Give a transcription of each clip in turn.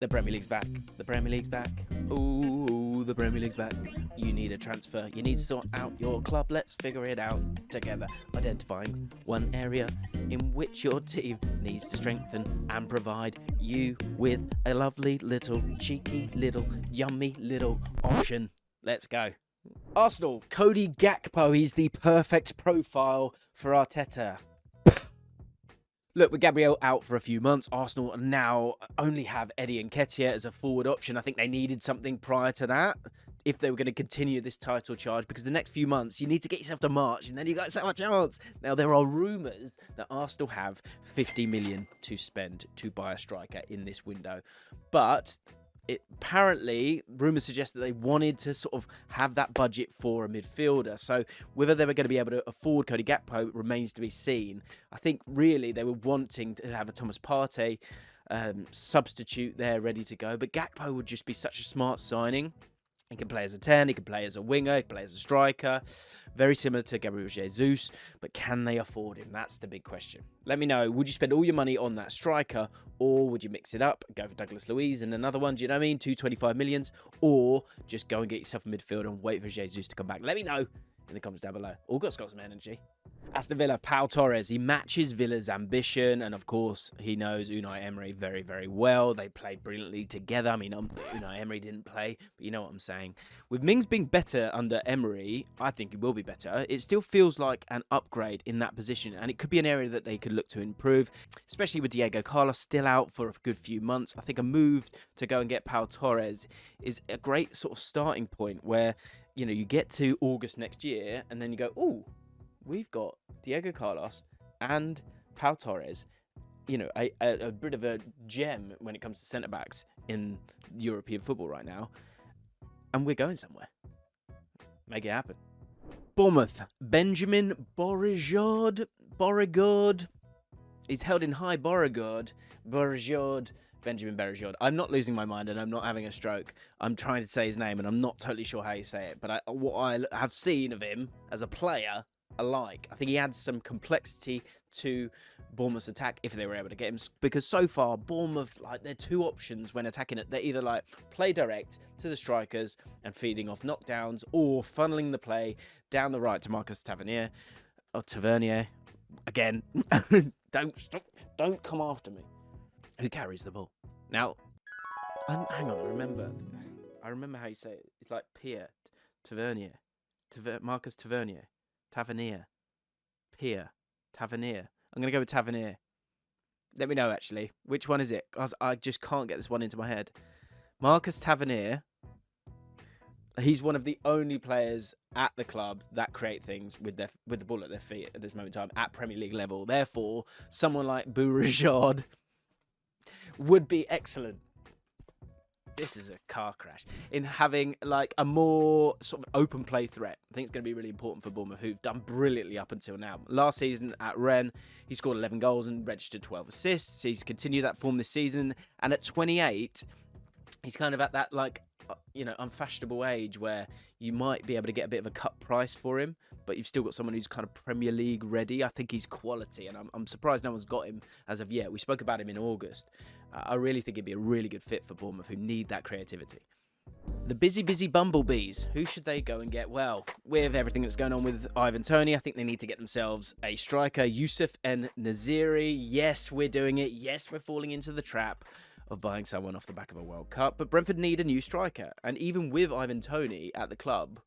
The Premier League's back. The Premier League's back. Ooh, the Premier League's back. You need a transfer. You need to sort out your club. Let's figure it out together. Identifying one area in which your team needs to strengthen and provide you with a lovely little, cheeky little, yummy little option. Let's go. Arsenal, Cody Gakpo. He's the perfect profile for Arteta. Look, with Gabriel out for a few months, Arsenal now only have Eddie Nketiah as a forward option. I think they needed something prior to that if they were going to continue this title charge, because the next few months you need to get yourself to March and then you got so much chance. Now, there are rumours that Arsenal have 50 million to spend to buy a striker in this window. But apparently, rumours suggest that they wanted to sort of have that budget for a midfielder. So whether they were going to be able to afford Cody Gakpo remains to be seen. I think really they were wanting to have a Thomas Partey substitute there ready to go. But Gakpo would just be such a smart signing. He can play as a 10, he can play as a winger, he can play as a striker. Very similar to Gabriel Jesus, but can they afford him? That's the big question. Let me know, would you spend all your money on that striker, or would you mix it up, go for Douglas Luiz and another one, do you know what I mean? 225 millions, or just go and get yourself a midfielder and wait for Jesus to come back. Let me know in the comments down below. Allcott's got some energy. Aston Villa, Pau Torres. He matches Villa's ambition, and of course, he knows Unai Emery very, very well. They played brilliantly together. I mean, Unai Emery didn't play, but you know what I'm saying. With Mings being better under Emery, I think he will be better. It still feels like an upgrade in that position, and it could be an area that they could look to improve, especially with Diego Carlos still out for a good few months. I think a move to go and get Pau Torres is a great sort of starting point where, you know, you get to August next year, and then you go, ooh, we've got Diego Carlos and Pau Torres, you know, a bit of a gem when it comes to centre-backs in European football right now. And we're going somewhere. Make it happen. Bournemouth, Benjamin Beauregard. He's held in high Beauregard. Benjamin Beauregard. I'm not losing my mind and I'm not having a stroke. I'm trying to say his name and I'm not totally sure how you say it. But what I have seen of him as a player, I think he adds some complexity to Bournemouth's attack if they were able to get him. Because so far, Bournemouth, like, their two options when attacking it, they're either like play direct to the strikers and feeding off knockdowns, or funneling the play down the right to Marcus Tavernier. Or Tavernier. Again, don't come after me. Who carries the ball? Now, hang on, I remember how you say it. It's like Pierre, Tavernier, Marcus Tavernier. Tavernier. Pierre. Tavernier. I'm going to go with Tavernier. Let me know, actually. Which one is it? Because I just can't get this one into my head. Marcus Tavernier. He's one of the only players at the club that create things with the ball at their feet at this moment in time at Premier League level. Therefore, someone like Beauregard would be excellent. This is a car crash. In having like a more sort of open play threat. I think it's going to be really important for Bournemouth, who've done brilliantly up until now. Last season at Rennes, he scored 11 goals and registered 12 assists. He's continued that form this season. And at 28, he's kind of at that, like, you know, unfashionable age where you might be able to get a bit of a cut price for him, but you've still got someone who's kind of Premier League ready. I think he's quality, and I'm surprised no one's got him as of yet. We spoke about him in August. I really think he'd be a really good fit for Bournemouth, who need that creativity. The busy bumblebees. Who should they go and get? Well, with everything that's going on with Ivan Toney, I think they need to get themselves a striker. Youssef En-Nesyri. Yes, we're doing it. Yes, we're falling into the trap of buying someone off the back of a World Cup. But Brentford need a new striker. And even with Ivan Toney at the club,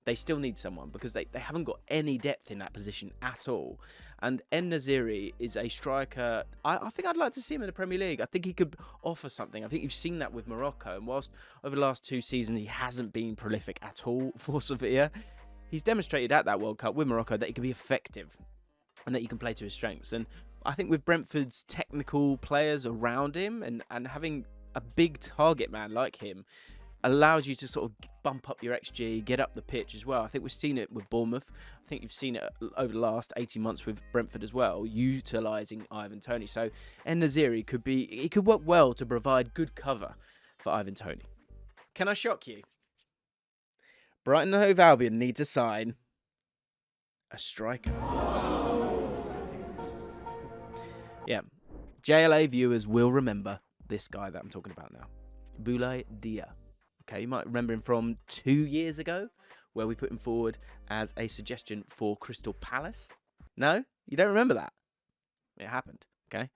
they still need someone because they haven't got any depth in that position at all. And En-Nesyri is a striker. I think I'd like to see him in the Premier League. I think he could offer something. I think you've seen that with Morocco. And whilst over the last 2 seasons he hasn't been prolific at all for Sevilla, he's demonstrated at that World Cup with Morocco that he can be effective and that you can play to his strengths. And I think with Brentford's technical players around him and having a big target man like him allows you to sort of bump up your XG, get up the pitch as well. I think we've seen it with Bournemouth. I think you've seen it over the last 18 months with Brentford as well, utilising Ivan Toney. So En-Nesyri could work well to provide good cover for Ivan Toney. Can I shock you? Brighton and Hove Albion need to sign a striker. Yeah, JLA viewers will remember this guy that I'm talking about now. Boulaye Dia. Okay, you might remember him from 2 years ago, where we put him forward as a suggestion for Crystal Palace. No? You don't remember that? It happened, okay?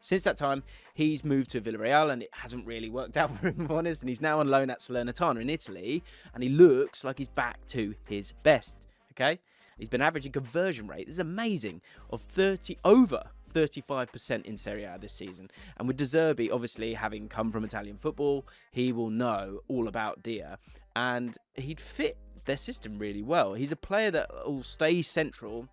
Since that time, he's moved to Villarreal, and it hasn't really worked out for him, if I'm honest, and he's now on loan at Salernitana in Italy, and he looks like he's back to his best, okay? He's been averaging conversion rate, this is amazing, of over 35% in Serie A this season. And with De Zerbi, obviously, having come from Italian football, he will know all about Dia, and he'd fit their system really well. He's a player that will stay central,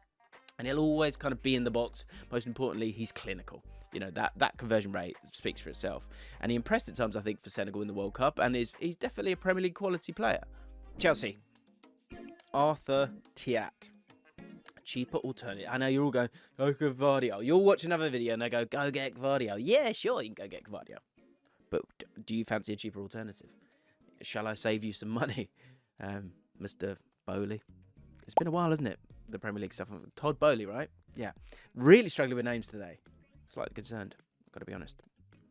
and he'll always kind of be in the box. Most importantly, he's clinical. You know, that conversion rate speaks for itself. And he impressed at times, I think, for Senegal in the World Cup, and he's definitely a Premier League quality player. Chelsea. Arthur Thiat. Cheaper alternative. I know you're all going, go get Gvardiol. You'll watch another video and they go get Gvardiol. Yeah, sure, you can go get Gvardiol. But do you fancy a cheaper alternative? Shall I save you some money, Mr. Bowley? It's been a while, hasn't it? The Premier League stuff. Todd Bowley, right? Yeah. Really struggling with names today. Slightly concerned, got to be honest.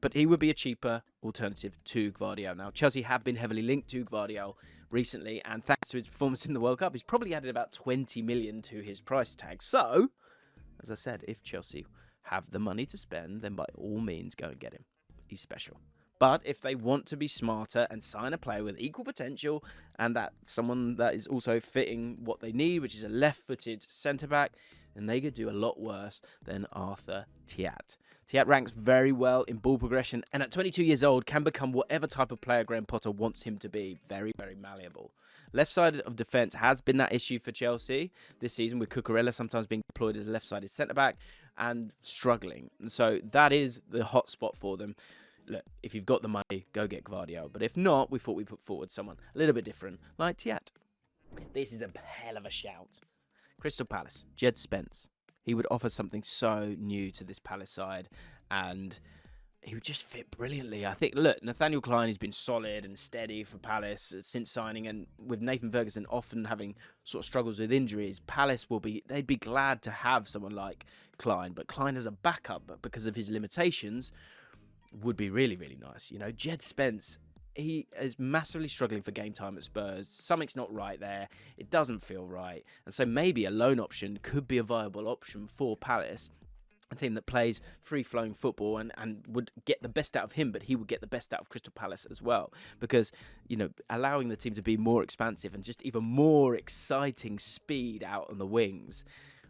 But he would be a cheaper alternative to Gvardiol. Now, Chelsea have been heavily linked to Gvardiol recently, and thanks to his performance in the World Cup, he's probably added about 20 million to his price tag. So, as I said, if Chelsea have the money to spend, then by all means go and get him. He's special. But if they want to be smarter and sign a player with equal potential, and that someone that is also fitting what they need, which is a left-footed centre-back, then they could do a lot worse than Arthur Thiat. Thiat ranks very well in ball progression, and at 22 years old can become whatever type of player Graham Potter wants him to be. Very, very malleable. Left side of defence has been that issue for Chelsea this season, with Cucurella sometimes being deployed as a left-sided centre-back and struggling. So that is the hot spot for them. Look, if you've got the money, go get Gvardiol. But if not, we thought we'd put forward someone a little bit different, like Thiat. This is a hell of a shout. Crystal Palace, Jed Spence. He would offer something so new to this Palace side, and he would just fit brilliantly. I think, look, Nathaniel Clyne has been solid and steady for Palace since signing, and with Nathan Ferguson often having sort of struggles with injuries, Palace they'd be glad to have someone like Clyne, but Clyne as a backup, but because of his limitations, would be really, really nice. You know, Jed Spence, he is massively struggling for game time at Spurs. Something's not right there. It doesn't feel right. And so maybe a loan option could be a viable option for Palace, a team that plays free-flowing football and would get the best out of him, but he would get the best out of Crystal Palace as well. Because, you know, allowing the team to be more expansive and just even more exciting speed out on the wings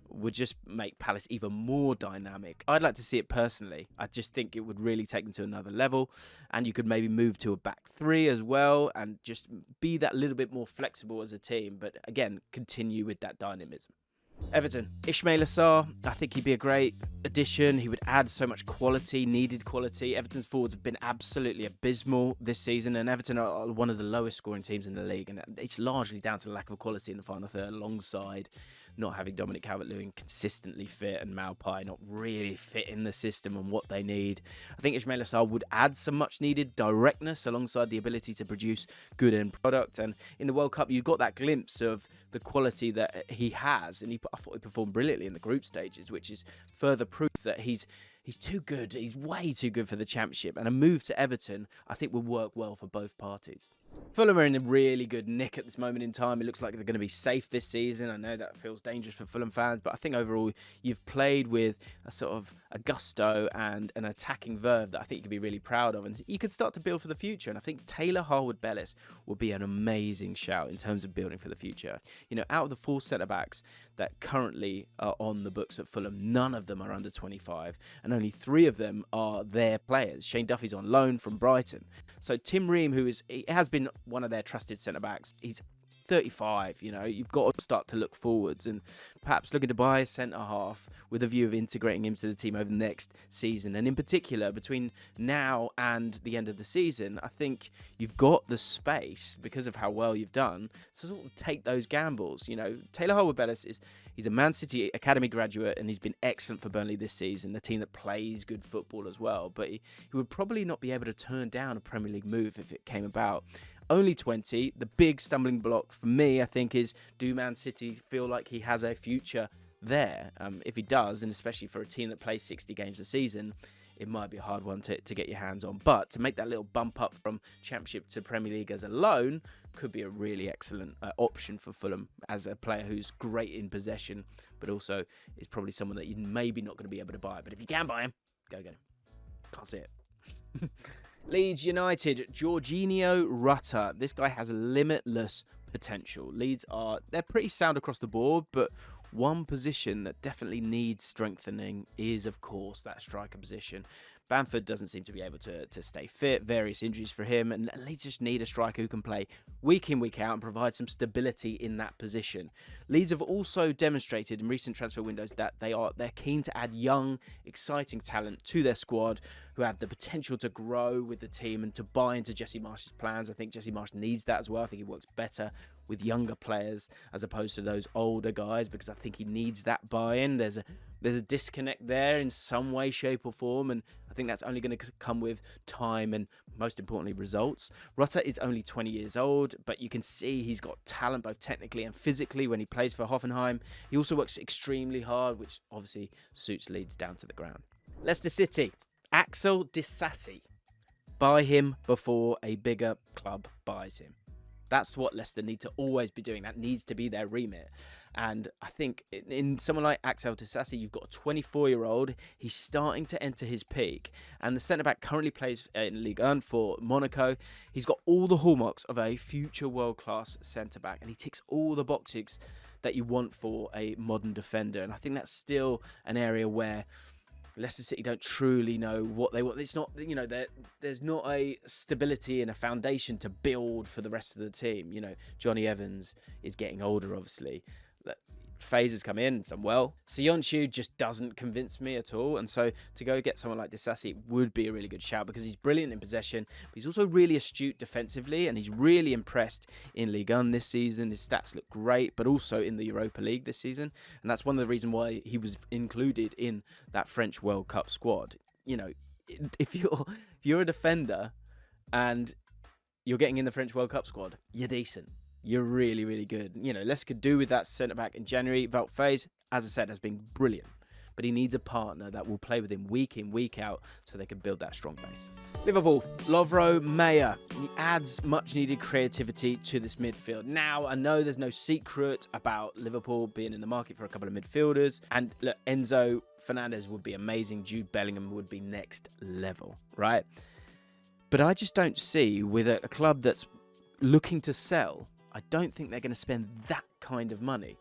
would just make Palace even more dynamic. I'd like to see it personally. I just think it would really take them to another level, and you could maybe move to a back three as well and just be that little bit more flexible as a team, but again, continue with that dynamism. Everton, Ismail Assar, I think he'd be a great addition. He would add so much quality, needed quality. Everton's forwards have been absolutely abysmal this season, and Everton are one of the lowest scoring teams in the league, and it's largely down to the lack of quality in the final third, alongside not having Dominic Calvert-Lewin consistently fit and Maupay not really fitting the system and what they need. I think Ismail Assar would add some much needed directness alongside the ability to produce good end product. And in the World Cup, you got that glimpse of the quality that he has. And I thought he performed brilliantly in the group stages, which is further proof that he's too good. He's way too good for the Championship. And a move to Everton, I think, would work well for both parties. Fulham are in a really good nick at this moment in time. It looks like they're going to be safe this season. I know that feels dangerous for Fulham fans, but I think overall you've played with a sort of a gusto and an attacking verve that I think you can be really proud of, and you can start to build for the future. And I think Taylor Harwood-Bellis will be an amazing shout in terms of building for the future. You know, out of the 4 centre-backs that currently are on the books at Fulham, none of them are under 25, and only 3 of them are their players. Shane Duffy's on loan from Brighton. So Tim Ream, he has been one of their trusted centre-backs, he's 35, you know, you've got to start to look forwards and perhaps looking to buy a centre-half with a view of integrating him to the team over the next season. And in particular, between now and the end of the season, I think you've got the space, because of how well you've done, to sort of take those gambles. You know, Taylor Harwood-Bellis he's a Man City Academy graduate, and he's been excellent for Burnley this season, a team that plays good football as well. But he would probably not be able to turn down a Premier League move if it came about. Only 20. The big stumbling block for me, I think, is, do Man City feel like he has a future there? If he does, and especially for a team that plays 60 games a season, it might be a hard one to get your hands on. But to make that little bump up from Championship to Premier League as a loan could be a really excellent option for Fulham as a player who's great in possession, but also is probably someone that you're maybe not going to be able to buy. But if you can buy him, go get him. Can't see it. Leeds United, Jorginho Rutter. This guy has limitless potential. Leeds they're pretty sound across the board, but one position that definitely needs strengthening is, of course, that striker position. Bamford doesn't seem to be able to stay fit, various injuries for him, and Leeds just need a striker who can play week in, week out and provide some stability in that position. Leeds have also demonstrated in recent transfer windows that they're keen to add young, exciting talent to their squad who have the potential to grow with the team and to buy into Jesse Marsch's plans. I think Jesse Marsch needs that as well. I think he works better with younger players as opposed to those older guys, because I think he needs that buy-in. There's a disconnect there in some way, shape or form, and I think that's only going to come with time and, most importantly, results. Rutter is only 20 years old, but you can see he's got talent both technically and physically when he plays for Hoffenheim. He also works extremely hard, which obviously suits Leeds down to the ground. Leicester City, Axel Disasi. Buy him before a bigger club buys him. That's what Leicester need to always be doing. That needs to be their remit. And I think in someone like Axel Disasi, you've got a 24-year-old. He's starting to enter his peak. And the centre-back currently plays in Ligue 1 for Monaco. He's got all the hallmarks of a future world-class centre-back. And he ticks all the boxes that you want for a modern defender. And I think that's still an area where Leicester City don't truly know what they want. It's not, there's not a stability and a foundation to build for the rest of the team. Johnny Evans is getting older, obviously. FaZe has come in, done well. Sionchu just doesn't convince me at all. And so to go get someone like Disasi would be a really good shout because he's brilliant in possession, but he's also really astute defensively, and he's really impressed in Ligue 1 this season. His stats look great, but also in the Europa League this season. And that's one of the reasons why he was included in that French World Cup squad. If you're a defender and you're getting in the French World Cup squad, you're decent. You're really, really good. Leicester could do with that centre-back in January. Wout Faes, as I said, has been brilliant. But he needs a partner that will play with him week in, week out, so they can build that strong base. Liverpool, Lovro Mayer. He adds much-needed creativity to this midfield. Now, I know there's no secret about Liverpool being in the market for a couple of midfielders. And look, Enzo Fernandez would be amazing. Jude Bellingham would be next level, right? But I just don't see, with a club that's looking to sell, I don't think they're going to spend that kind of money.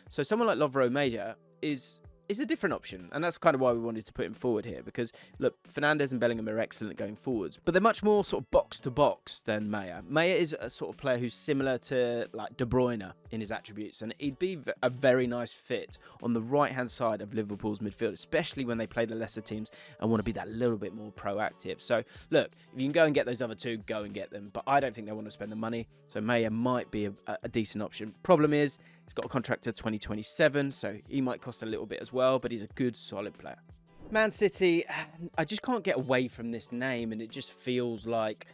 So someone like Lovro Mayer is a different option. And that's kind of why we wanted to put him forward here. Because, look, Fernandez and Bellingham are excellent going forwards. But they're much more sort of box-to-box than Mayer. Mayer is a sort of player who's similar to, like, De Bruyne in his attributes. And he'd be a very nice fit on the right-hand side of Liverpool's midfield, especially when they play the lesser teams and want to be that little bit more proactive. So, look, if you can go and get those other two, go and get them. But I don't think they want to spend the money. So Mayer might be a decent option. Problem is, he's got a contract to 2027, so he might cost a little bit as well, but he's a good, solid player. Man City, I just can't get away from this name, and it just feels like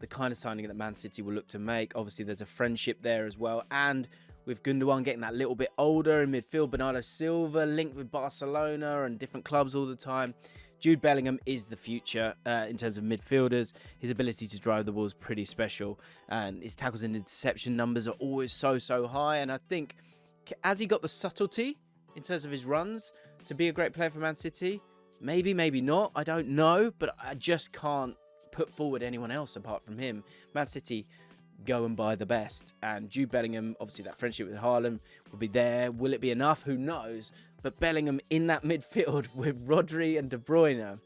the kind of signing that Man City will look to make. Obviously, there's a friendship there as well, and with Gundogan getting that little bit older in midfield, Bernardo Silva linked with Barcelona and different clubs all the time. Jude Bellingham is the future in terms of midfielders. His ability to drive the ball is pretty special, and his tackles and interception numbers are always so high. And I think, has he got the subtlety in terms of his runs to be a great player for Man City? Maybe, maybe not. I don't know, but I just can't put forward anyone else apart from him. Man City go and buy the best, and Jude Bellingham, obviously that friendship with Haaland will be there. Will it be enough? Who knows? But Bellingham in that midfield with Rodri and De Bruyne,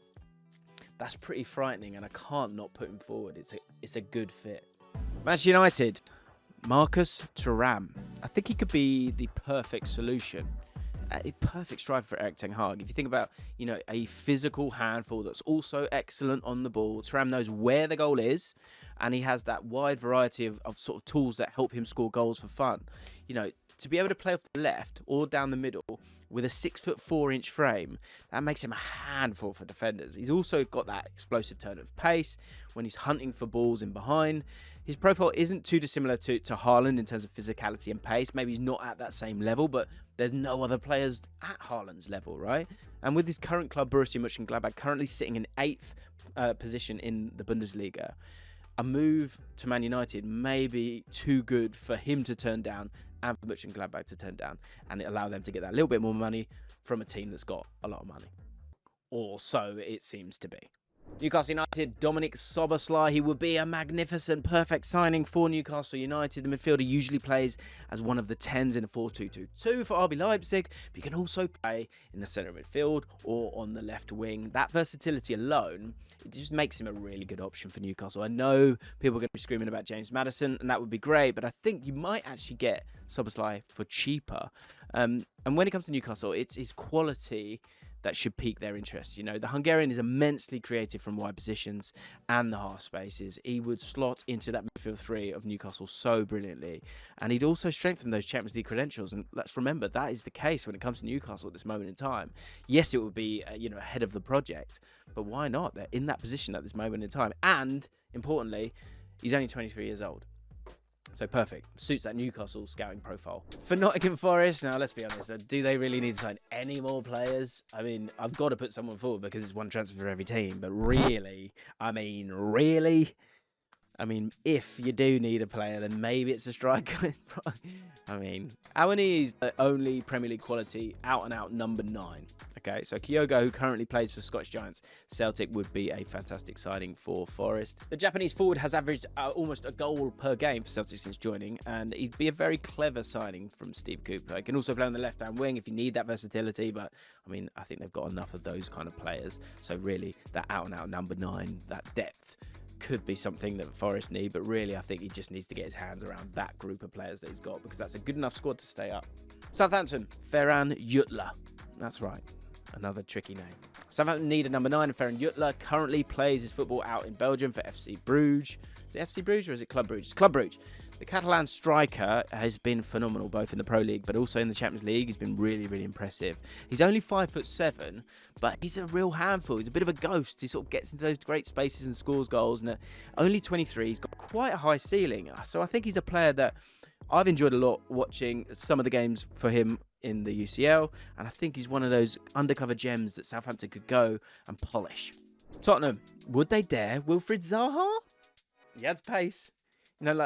that's pretty frightening, and I can't not put him forward. It's a good fit. Manchester United, Marcus Thuram. I think he could be the perfect solution. A perfect striker for Erik ten Hag. If you think about, a physical handful that's also excellent on the ball, Thuram knows where the goal is, and he has that wide variety of sort of tools that help him score goals for fun. To be able to play off the left or down the middle with a 6'4" frame, that makes him a handful for defenders. He's also got that explosive turn of pace when he's hunting for balls in behind. His profile isn't too dissimilar to Haaland in terms of physicality and pace. Maybe he's not at that same level, but there's no other players at Haaland's level, right? And with his current club, Borussia Mönchengladbach, currently sitting in 8th position in the Bundesliga, a move to Man United may be too good for him to turn down and for Mönchengladbach to turn down, and it allow them to get that little bit more money from a team that's got a lot of money. Or so it seems to be. Newcastle United, Dominic Szoboszlai. He would be a magnificent, perfect signing for Newcastle United. The midfielder usually plays as one of the 10s in a 4-2-2-2 for RB Leipzig, but you can also play in the centre of midfield or on the left wing. That versatility alone, it just makes him a really good option for Newcastle. I know people are going to be screaming about James Maddison, and that would be great, but I think you might actually get Szoboszlai for cheaper. And when it comes to Newcastle, it's his quality that should pique their interest. You know, the Hungarian is immensely creative from wide positions and the half spaces. He would slot into that midfield three of Newcastle so brilliantly. And he'd also strengthen those Champions League credentials. And let's remember, that is the case when it comes to Newcastle at this moment in time. Yes, it would be, ahead of the project, but why not? They're in that position at this moment in time. And, importantly, he's only 23 years old. So perfect. Suits that Newcastle scouting profile. For Nottingham Forest, now let's be honest, do they really need to sign any more players? I mean, I've got to put someone forward because it's one transfer for every team. But really? If you do need a player, then maybe it's a striker. Awani is the only Premier League quality out-and-out number 9. Okay, so Kyogo, who currently plays for Scottish Giants Celtic, would be a fantastic signing for Forest. The Japanese forward has averaged almost a goal per game for Celtic since joining, and he'd be a very clever signing from Steve Cooper. He can also play on the left-hand wing if you need that versatility, but I think they've got enough of those kind of players. So really, that out-and-out number 9, that depth, could be something that Forest need, but really I think he just needs to get his hands around that group of players that he's got, because that's a good enough squad to stay up. Southampton, Ferran Jutla. That's right, another tricky name. Southampton need a number 9, and Ferran Jutla currently plays his football out in Belgium for FC Bruges. Is it FC Bruges or is it Club Bruges? It's Club Bruges. The Catalan striker has been phenomenal, both in the Pro League but also in the Champions League. He's been really, really impressive. He's only 5'7", but he's a real handful. He's a bit of a ghost. He sort of gets into those great spaces and scores goals. And at only 23, he's got quite a high ceiling. So I think he's a player that I've enjoyed a lot watching some of the games for him in the UCL. And I think he's one of those undercover gems that Southampton could go and polish. Tottenham, would they dare Wilfried Zaha? He adds pace.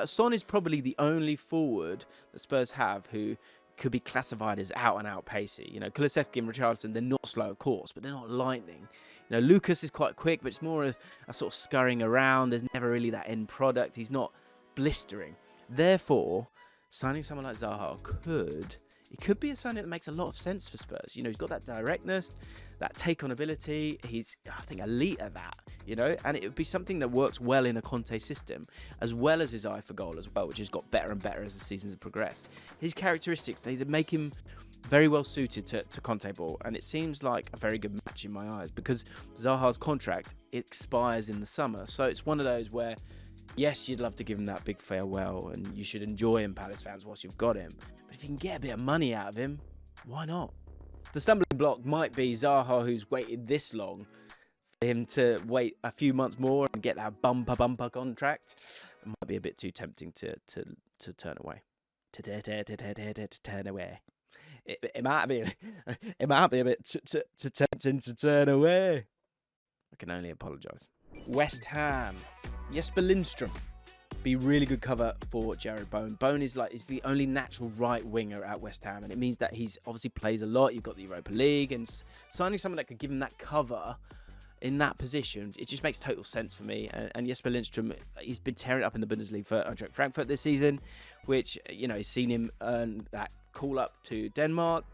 Son is probably the only forward that Spurs have who could be classified as out-and-out pacey. Kulusevski and Richarlison, they're not slow, of course, but they're not lightning. Lucas is quite quick, but it's more of a sort of scurrying around. There's never really that end product. He's not blistering. Therefore, signing someone like Zaha could be a signing that makes a lot of sense for Spurs. He's got that directness, that take-on ability. He's, I think, elite at that, and it would be something that works well in a Conte system, as well as his eye for goal as well, which has got better and better as the seasons have progressed. His characteristics, they make him very well suited to Conte ball, and it seems like a very good match in my eyes, because Zaha's contract expires in the summer. So it's one of those where, yes, you'd love to give him that big farewell, and you should enjoy him, Palace fans, whilst you've got him. But if you can get a bit of money out of him, why not? The stumbling block might be Zaha, who's waited this long, for him to wait a few months more and get that bumper contract. It might be a bit too tempting to turn away. To turn away. It might be a bit too tempting to turn away. I can only apologise. West Ham, Jesper Lindstrom. Be really good cover for Jared Bowen. Bowen is the only natural right winger at West Ham, and it means that he's obviously plays a lot. You've got the Europa League, and signing someone that could give him that cover in that position, it just makes total sense for me. And Jesper Lindstrom, he's been tearing it up in the Bundesliga for Eintracht Frankfurt this season, which, he's seen him earn that call up to Denmark.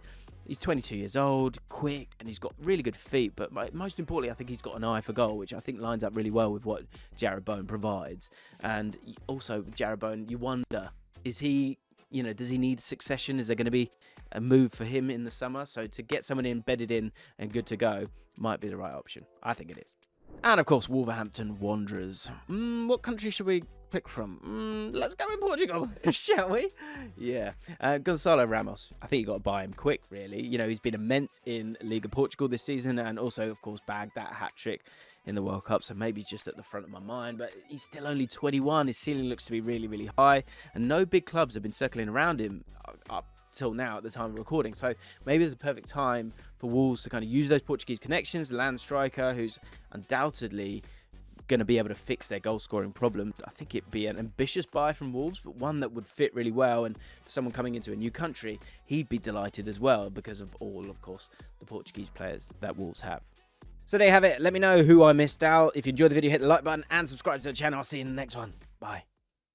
He's 22 years old, quick, and he's got really good feet. But most importantly, I think he's got an eye for goal, which I think lines up really well with what Jared Bowen provides. And also, Jared Bowen, you wonder, is he, does he need succession? Is there going to be a move for him in the summer? So to get someone embedded in and good to go might be the right option. I think it is. And of course, Wolverhampton Wanderers. What country should we pick from? Let's go with Portugal, shall we? Yeah. Gonçalo Ramos. I think you got to buy him quick, really. You know, he's been immense in Liga Portugal this season, and also, of course, bagged that hat-trick in the World Cup, so maybe he's just at the front of my mind, but he's still only 21. His ceiling looks to be really, really high, and no big clubs have been circling around him up till now at the time of recording, so maybe it's a perfect time for Wolves to kind of use those Portuguese connections, the land striker, who's undoubtedly going to be able to fix their goal scoring problem. I think it'd be an ambitious buy from Wolves, but one that would fit really well, and for someone coming into a new country, he'd be delighted as well because of all, of course, the Portuguese players that Wolves have. So there you have it. Let me know who I missed out. If you enjoyed the video, hit the like button and subscribe to the channel. I'll see you in the next one. Bye.